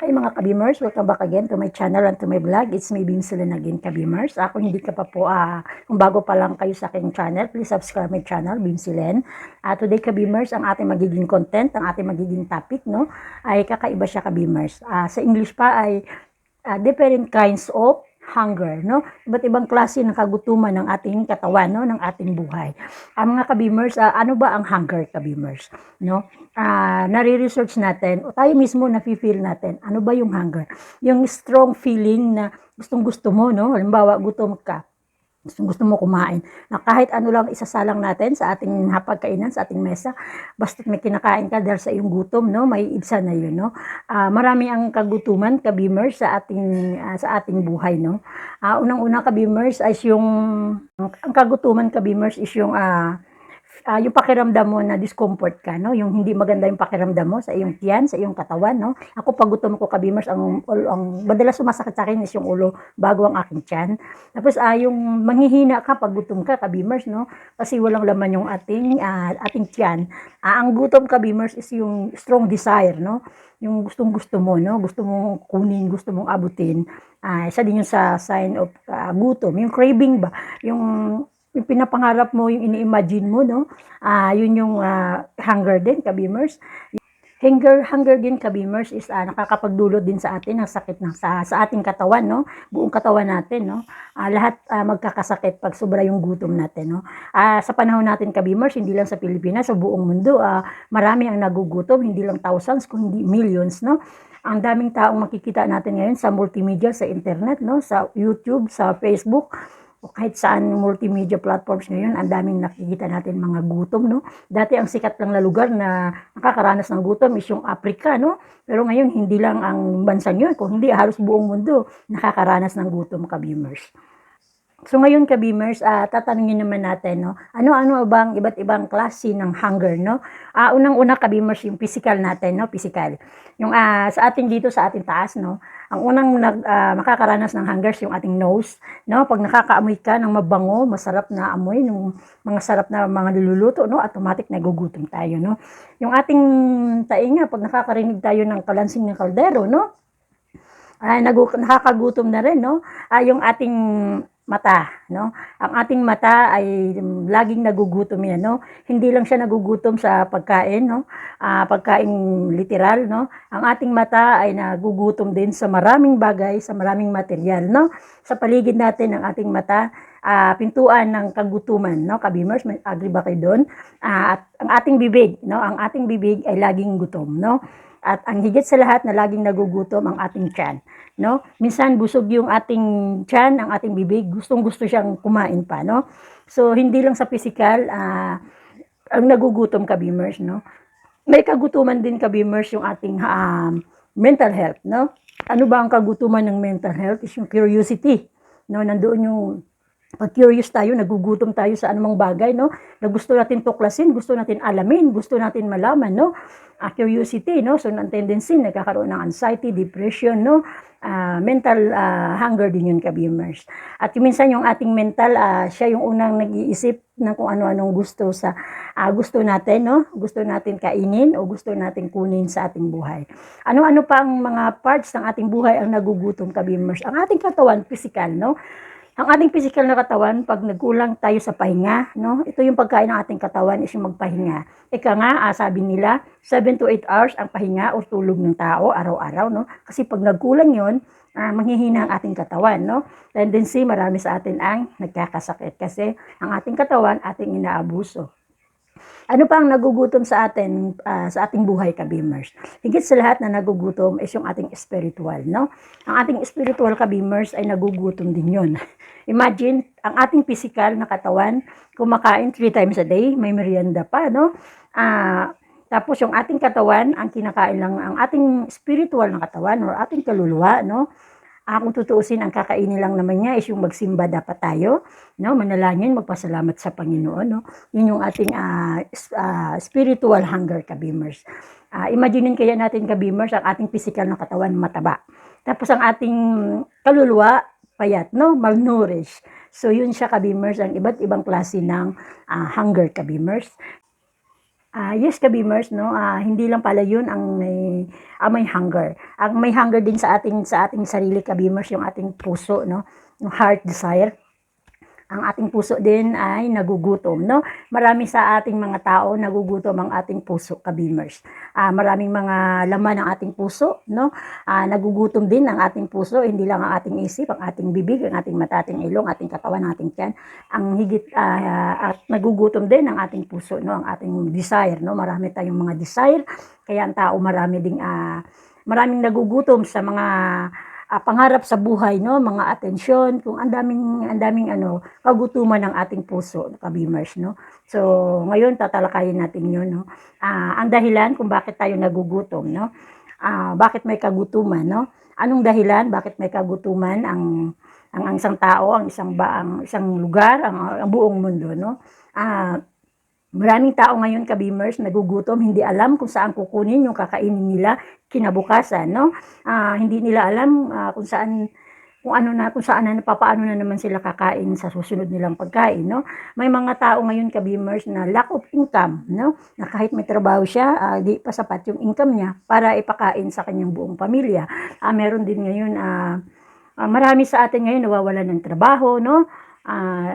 Hi mga kabimers, welcome back again to my channel and to my vlog. It's me, Bimsulen again, kabimers. Ako hindi ka pa po, kung bago pa lang kayo sa aking channel, please subscribe my channel, Bimsulen. Today kabimers, ang ating magiging content, ang ating magiging topic, no, ay kakaiba siya kabimers. Sa English pa ay different kinds of hunger, no? Iba't ibang klase ng kagutuman ng ating katawan, no, ng ating buhay. Mga kabimers, ano ba ang hunger kabimers, no? Nare-research natin o tayo mismo nafi-feel natin, ano ba yung hunger? Yung strong feeling na gustong-gusto mo, no? Halimbawa, gutom ka. Gusto mo kumain. Na kahit ano lang isasalang natin sa ating hapagkainan, sa ating mesa, basta't may kinakain ka dahil sa iyong gutom, no? May ibsa na yun, no? Marami ang kagutuman, kabimers, sa ating buhay, no? Unang-una kabimers ay ang kagutuman kabimers is yung pakiramdam mo na discomfort ka, no? Yung hindi maganda yung pakiramdam mo sa iyong tiyan, sa iyong katawan, no? Ako pag gutom ko kabimers, ang madalas sumasakit sa akin is yung ulo bago ang aking tiyan. Tapos yung manghihina ka pag gutom ka kabimers, no? Kasi walang laman yung ating tiyan. Ang gutom kabimers is yung strong desire, no? Yung gustong-gusto mo, no? Gusto mong kunin, gusto mong abutin. Isa din yung sa sign of gutom, yung craving ba? Yung pinapangarap mo, yung ini-imagine mo, no? Yun yung hunger din, kabimers. Hunger din, kabimers, is nakakapagdulot din sa atin ng sakit sa ating katawan, no? Buong katawan natin, no? Lahat magkakasakit pag sobra yung gutom natin, no? Sa panahon natin, kabimers, hindi lang sa Pilipinas, sa buong mundo, marami ang nagugutom, hindi lang thousands, kung hindi millions, no? Ang daming taong makikita natin ngayon sa multimedia, sa internet, no? Sa YouTube, sa Facebook, o kahit saan multimedia platforms ngayon, ang daming nakikita natin mga gutom, no? Dati ang sikat lang na lugar na nakakaranas ng gutom is yung Africa, no? Pero ngayon, hindi lang ang bansang yun, kung hindi halos buong mundo nakakaranas ng gutom, kabimers. So ngayon kabimers, tatanungin naman natin, no, ano-ano bang iba't ibang klase ng hunger, no? Unang-una kabimers, yung physical natin, no, physical. Yung sa ating dito sa ating taas, no, ang unang makakaranas ng hunger yung ating nose, no? Pag nakakaamoy ka ng mabango, masarap na amoy ng mga sarap na mga niluluto, no, automatic nagugutom tayo, no? Yung ating tainga, pag nakakarinig tayo ng kalansing ng kaldero, no, nakakagutom na rin, no? Yung ating mata, no? Ang ating mata ay laging nagugutom yan, no? Hindi lang siya nagugutom sa pagkain, no? Pagkain literal, no? Ang ating mata ay nagugutom din sa maraming bagay, sa maraming material, no? Sa paligid natin ng ating mata, pintuan ng kagutuman, no? Kabimers, may agree ba kayo doon? At ang ating bibig, no? Ang ating bibig ay laging gutom, no? At ang higit sa lahat na laging nagugutom ang ating tiyan, no? Minsan busog yung ating tiyan, ang ating bibig, gustong-gusto siyang kumain pa, no? So hindi lang sa physical ang nagugutom kabimers, no? May kagutuman din kabimers yung ating mental health, no? Ano ba ang kagutuman ng mental health? Is yung curiosity, no? Nandoon yung pag curious tayo, nagugutom tayo sa anumang bagay, no? Na gusto natin tuklasin, gusto natin alamin, gusto natin malaman, no? Curiosity, no? So, ang tendency, nagkakaroon ng anxiety, depression, no? Mental hunger din yun, kabimers. At minsan yung ating mental, siya yung unang nag-iisip ng kung ano-anong gusto natin, no? Gusto natin kainin o gusto natin kunin sa ating buhay. Ano-ano pa ang mga parts ng ating buhay ang nagugutom, kabimers? Ang ating katawan, physical, no? Ang ating physical na katawan, pag nagkulang tayo sa pahinga, no? Ito yung pagkain ng ating katawan is yung magpahinga. Ika nga, sabi nila, 7 to 8 hours ang pahinga o tulog ng tao araw-araw, no? Kasi pag nagkulang yon, manghihina ang ating katawan, no? Tendency, marami sa atin ang nagkakasakit kasi ang ating katawan ating inaabuso. Ano pa ang nagugutom sa ating buhay, kabimers? Higit sa lahat na nagugutom is yung ating spiritual, no? Ang ating spiritual, kabimers, ay nagugutom din yun. Imagine, ang ating physical na katawan, kumakain 3 times a day, may merienda pa, no? Tapos yung ating katawan, ang kinakain lang, ang ating spiritual na katawan or ating kaluluwa, no? Kung tutuusin, ang kakainin lang naman niya is yung magsimba dapat tayo, no? Manalangin, magpasalamat sa Panginoon, no? Yun yung ating spiritual hunger, kabimers. Imaginein kaya natin, kabimers, ang ating physical na katawan mataba. Tapos ang ating kaluluwa, payat, no? Malnourished. So yun siya, kabimers, ang iba't ibang klase ng hunger, kabimers. Yes, kabimers, no, hindi lang pala yun ang may hunger. Ang may hunger din sa ating sarili, kabimers, yung ating puso, no, yung heart desire. Ang ating puso din ay nagugutom, no? Marami sa ating mga tao nagugutom ang ating puso, kabimers. Maraming mga laman ang ating puso, no? Nagugutom din ang ating puso, hindi lang ang ating isip, ang ating bibig, ang ating mata, ating ilong, ating katawan, ating tiyan. Ang higit at nagugutom din ang ating puso, no? Ang ating desire, no? Marami tayong mga desire, kaya ang tao maraming nagugutom sa mga pangarap sa buhay, no, mga atensyon, kung ang daming kagutuman ng ating puso, kabimers, no. So ngayon tatalakayin natin 'yun, no. Ang dahilan kung bakit tayo nagugutom, no. Bakit may kagutuman, no? Anong dahilan bakit may kagutuman ang isang tao, ang isang lugar, ang buong mundo, no? Maraming tao ngayon, kabimers, nagugutom, hindi alam kung saan kukunin yung kakainin nila kinabukasan, no? Hindi nila alam kung saan papaano na naman sila kakain sa susunod nilang pagkain, no? May mga tao ngayon, kabimers, na lack of income, no? Na kahit may trabaho siya, di pa sapat yung income niya para ipakain sa kanyang buong pamilya. Meron din ngayon, marami sa atin ngayon nawawalan ng trabaho, no?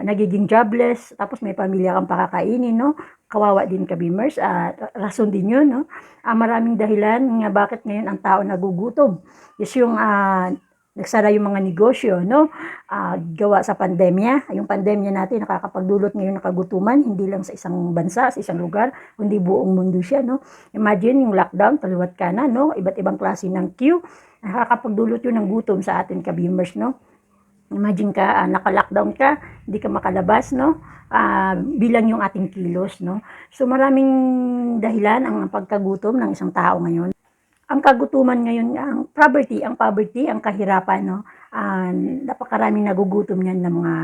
Nagiging jobless, tapos may pamilya kang pakakainin, no? Kawawa din, kabimers, rason din yun, no? Maraming dahilan nga bakit ngayon ang tao nagugutom. Is yung nagsara yung mga negosyo, no? Gawa sa pandemya. Yung pandemya natin nakakapagdulot ngayon ng kagutuman, hindi lang sa isang bansa, sa isang lugar, kundi buong mundo siya, no? Imagine yung lockdown, kaliwat kanan, no? Iba't ibang klase ng queue, nakakapagdulot yun ng gutom sa atin, kabimers, no? Imagine ka, naka-lockdown ka, hindi ka makalabas, no? Bilang yung ating kilos, no? So maraming dahilan ang pagkagutom ng isang tao ngayon. Ang kagutuman ngayon, ang poverty, ang kahirapan, no? Napakaraming nagugutom niyan ng mga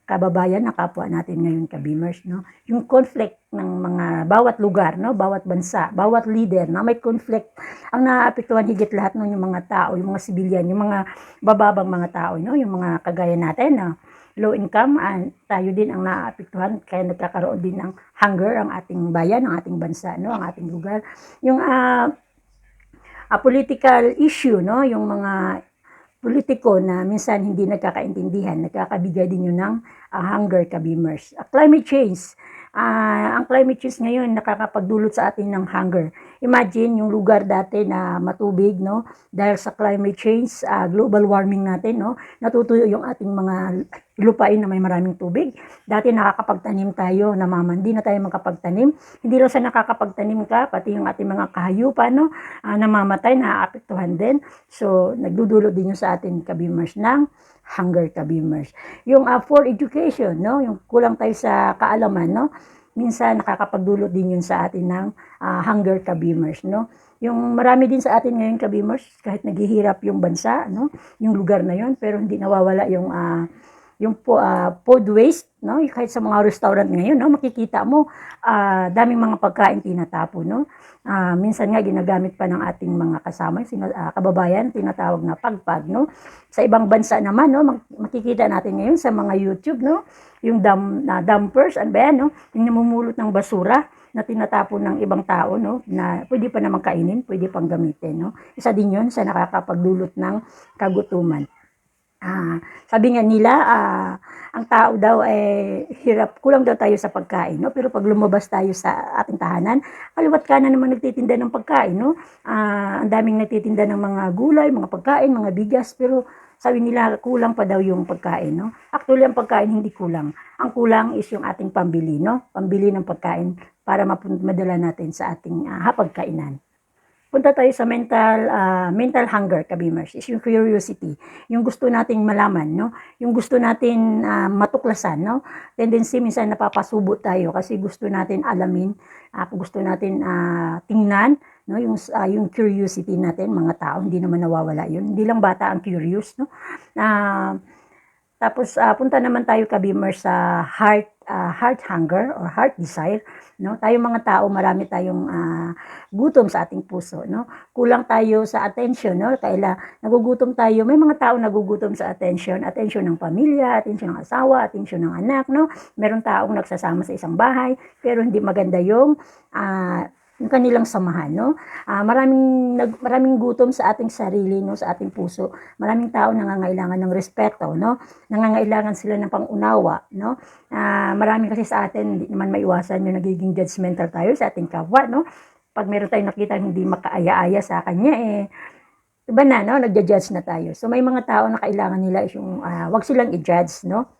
kababayan na kapwa natin ngayon, kabimers, no? Yung conflict ng mga bawat lugar, no? Bawat bansa, bawat leader na may conflict, ang naaapektuhan higit lahat, no? Yung mga tao, yung mga civilian, yung mga bababang mga tao, no? Yung mga kagaya natin, no? Low income, tayo din ang naaapektuhan, kaya nagkakaroon din ng hunger ang ating bayan, ang ating bansa, no? Ang ating lugar. Yung political issue, no? Yung mga politiko na minsan hindi nagkakaintindihan, nagkakabigay din yun ng hunger, kabimers. Climate change. Ang climate change ngayon nakakapagdulot sa atin ng hunger. Imagine yung lugar dati na matubig, no? Dahil sa climate change, global warming natin, no? Natutuyo yung ating mga lupain na may maraming tubig. Dati nakakapagtanim tayo, hindi na tayo makapagtanim. Hindi lang sa nakakapagtanim ka, pati yung ating mga kahayupan, no? Namamatay, naaapektuhan din. So, nagdudulot din yun sa atin, kabimers, ng hunger, kabimers. Yung for education, no? Yung kulang tayo sa kaalaman, no? Minsan nakakapagdulot din yun sa atin ng hunger, kabimers, no? Yung marami din sa atin ngayon, kabimers, kahit naghihirap yung bansa, no? Yung lugar na yun, pero hindi nawawala yung food waste, no? Kahit sa mga restaurant ngayon, no? Makikita mo, daming mga pagkain tinatapon, no? Minsan nga ginagamit pa ng ating mga kasama, kababayan, tinatawag na pagpag, no? Sa ibang bansa naman, no? Makikita natin ngayon sa mga YouTube, no? Yung dumpers, ano ba yan, no? Yung namumulot ng basura na tinatapon ng ibang tao, no? Na pwede pa naman kainin, pwede pang gamitin, no? Isa din yun sa nakakapagdulot ng kagutuman. Sabi nga nila, ang tao daw hirap, kulang daw tayo sa pagkain, no? Pero pag lumabas tayo sa ating tahanan, kaliwat kanan naman nagtitinda ng pagkain, no? Ang daming nagtitinda ng mga gulay, mga pagkain, mga bigas, pero sabi nila kulang pa daw yung pagkain, no? Actually, ang pagkain hindi kulang. Ang kulang is yung ating pambili, no? Pambili ng pagkain para madala natin sa ating hapagkainan. Punta tayo sa mental hunger, kabimers, is yung curiosity, yung gusto nating malaman, no? Yung gusto natin matuklasan, no? Tendency minsan napapasubo tayo kasi gusto natin alamin, gusto natin tingnan, no? Yung curiosity natin, mga tao, hindi naman nawawala yun. Hindi lang bata ang curious, no? Tapos punta naman tayo, kabimers, sa heart heart hunger or heart desire, no? Tayong mga tao, marami tayong gutom sa ating puso, no? Kulang tayo sa attention, no? Nagugutom tayo. May mga tao nagugutom sa attention ng pamilya, attention ng asawa, attention ng anak, no? Meron taong nagsasama sa isang bahay, pero hindi maganda yung kanilang samahan, no? Maraming gutom sa ating sarili, no, sa ating puso. Maraming tao nangangailangan ng respeto, no? Nangangailangan sila ng pangunawa, no? Marami kasi sa atin, hindi naman maiwasan yung nagiging judgmental tayo sa ating kapwa, no? Pag meron tayong nakita hindi makaaya-aya sa kanya, iba na, no? Nagja-judge na tayo. So may mga tao na kailangan nila is yung wag silang i-judge, no?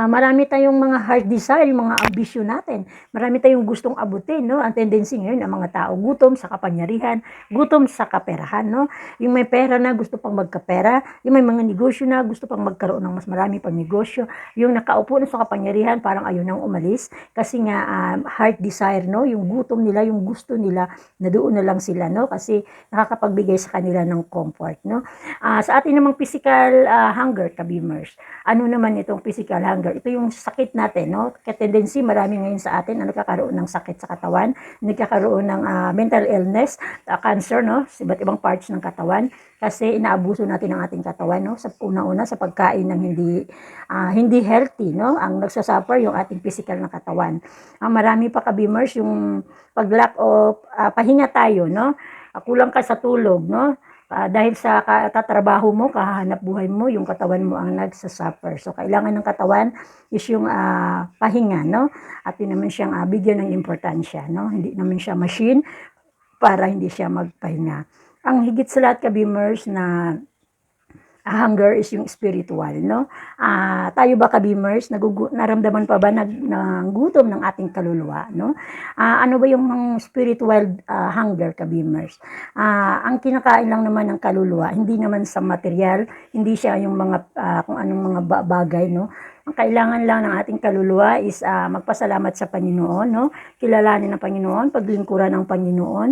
Marami tayong mga heart desire, mga ambisyon natin. Marami tayong gustong abutin, no? Ang tendency ngayon ng mga tao, gutom sa kapangyarihan, gutom sa kaperahan, no? Yung may pera na gusto pang magkapera, yung may mga negosyo na gusto pang magkaroon ng mas marami pang negosyo, yung nakaupo na sa kapangyarihan parang ayaw nang umalis kasi nga heart desire, no? Yung gutom nila, yung gusto nila na doon na lang sila, no? Kasi nakakapagbigay sa kanila ng comfort, no? Sa atin namang physical hunger, kabimers. Ano naman itong physical hunger? Ito yung sakit natin, no? Tendency, marami ngayon sa atin na nagkakaroon ng sakit sa katawan, nagkakaroon ng mental illness, cancer, no? Sa iba't ibang parts ng katawan kasi inaabuso natin ang ating katawan, no? Sa una-una sa pagkain ng hindi healthy, no? Ang nagsasuffer yung ating physical na katawan. Marami pa kabimers yung pag-lack of pahinga tayo, no? Kulang ka sa tulog, no? Dahil sa katrabaho mo, kahanap buhay mo, yung katawan mo ang nagsasuffer. So, kailangan ng katawan is yung pahinga, no? At yun naman siyang bigyan ng importansya, no? Hindi naman siya machine para hindi siya magpahinga. Ang higit sa lahat, kabimers, na hunger is yung spiritual, no? Tayo ba kabimers, naramdaman pa ba ng gutom ng ating kaluluwa, no? Ano ba yung spiritual hunger, kabimers? Ang kinakain lang naman ng kaluluwa, hindi naman sa material, hindi siya yung mga kung anong mga bagay, no? Ang kailangan lang ng ating kaluluwa is magpasalamat sa Panginoon, no? Kilalanin ang Panginoon, paglingkuran ng Panginoon,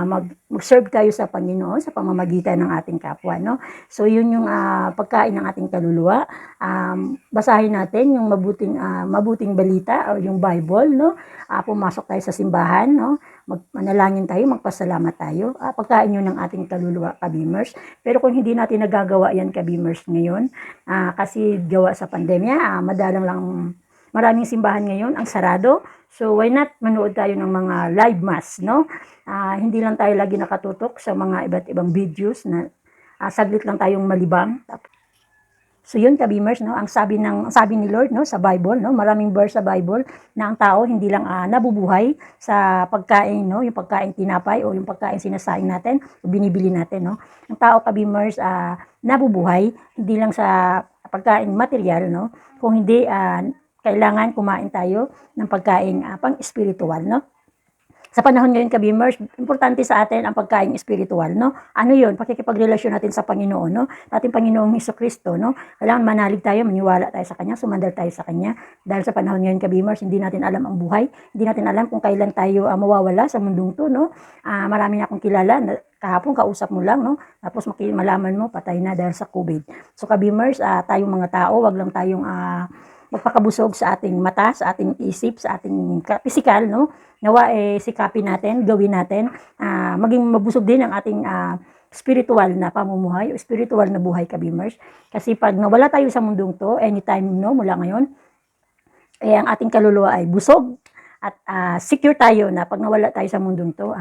mag-serve tayo sa Panginoon sa pamamagitan ng ating kapwa, no? So yun yung pagkain ng ating kaluluwa. Basahin natin yung mabuting balita o yung Bible, no? Pumasok tayo sa simbahan, no? Manalangin tayo, magpasalamat tayo. Pagkain yun ng ating kaluluwa, kabimers. Pero kung hindi natin nagagawa yan, kabimers, ngayon, kasi gawa sa pandemya, madalang lang, maraming simbahan ngayon ang sarado. So why not manood tayo ng mga live mass, no? Hindi lang tayo lagi nakatutok sa mga iba't ibang videos na saglit lang tayong malibang. So yun, kabimers, no? Ang sabi ni Lord, no, sa Bible, no, maraming verse sa Bible na ang tao hindi lang nabubuhay sa pagkain, no, yung pagkain tinapay o yung pagkain sinasaing natin, o binibili natin, no. Ang tao, kabimers, nabubuhay hindi lang sa pagkain material, no, kung hindi kailangan kumain tayo ng pagkain pang-spiritual, no. Sa panahon ngayon, kabimers, importante sa atin ang pagkain espiritual, no? Ano yun? Pakikipagrelasyon natin sa Panginoon, no? Ating Panginoong Hesukristo, no? Kailangan manalig tayo, maniwala tayo sa Kanya, sumandal tayo sa Kanya. Dahil sa panahon ngayon, kabimers, hindi natin alam ang buhay, hindi natin alam kung kailan tayo mawawala sa mundong to, no? Marami na akong kilala, kahapon kausap mo lang, no? Tapos malaman mo, patay na dahil sa COVID. So, kabimers, tayong mga tao, wag lang tayong magpakabusog sa ating mata, sa ating isip, sa ating physical, no? Nawa sikapin natin, gawin natin, maging mabusog din ang ating spiritual na pamumuhay o spiritual na buhay, kabimers. Kasi pag nawala tayo sa mundong to, anytime, no, mula ngayon, ang ating kaluluwa ay busog at secure tayo na pag nawala tayo sa mundong to,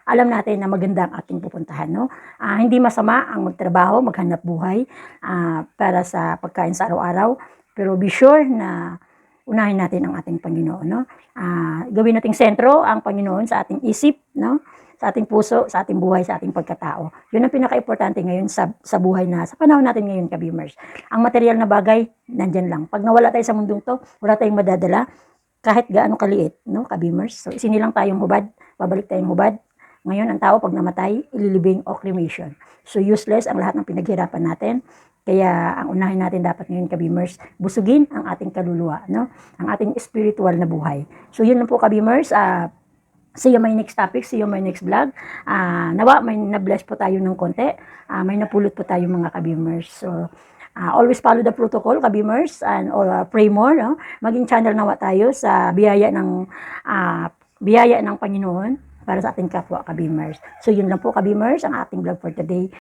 alam natin na maganda ang ating pupuntahan, no? Hindi masama ang magtrabaho, maghanap buhay para sa pagkain sa araw-araw, pero be sure na unahin natin ang ating Panginoon, no? Gawin nating sentro ang Panginoon sa ating isip, no? Sa ating puso, sa ating buhay, sa ating pagkatao. Yun ang pinaka-importante ngayon sa buhay na, sa panahon natin ngayon, kabimers. Ang material na bagay, nandyan lang. Pag nawala tayo sa mundong to, wala tayong madadala, kahit gaano kaliit, no, kabimers. So, isinilang tayong hubad, babalik tayong hubad. Ngayon, ang tao, pag namatay, ililibing o cremation. So, useless ang lahat ng pinaghirapan natin. Kaya ang unahin natin dapat ngayon, kabimers, busugin ang ating kaluluwa, no? Ang ating spiritual na buhay. So yun lang po, kabimers. See you my next topic, see you my next vlog. Nawa may na-bless po tayo ng konti. May napulot po tayo, mga kabimers. So Always follow the protocol, kabimers, and pray more. No? Maging channel nawa tayo sa biyaya ng Panginoon para sa ating kapwa kabimers. So yun lang po kabimers ang ating vlog for today.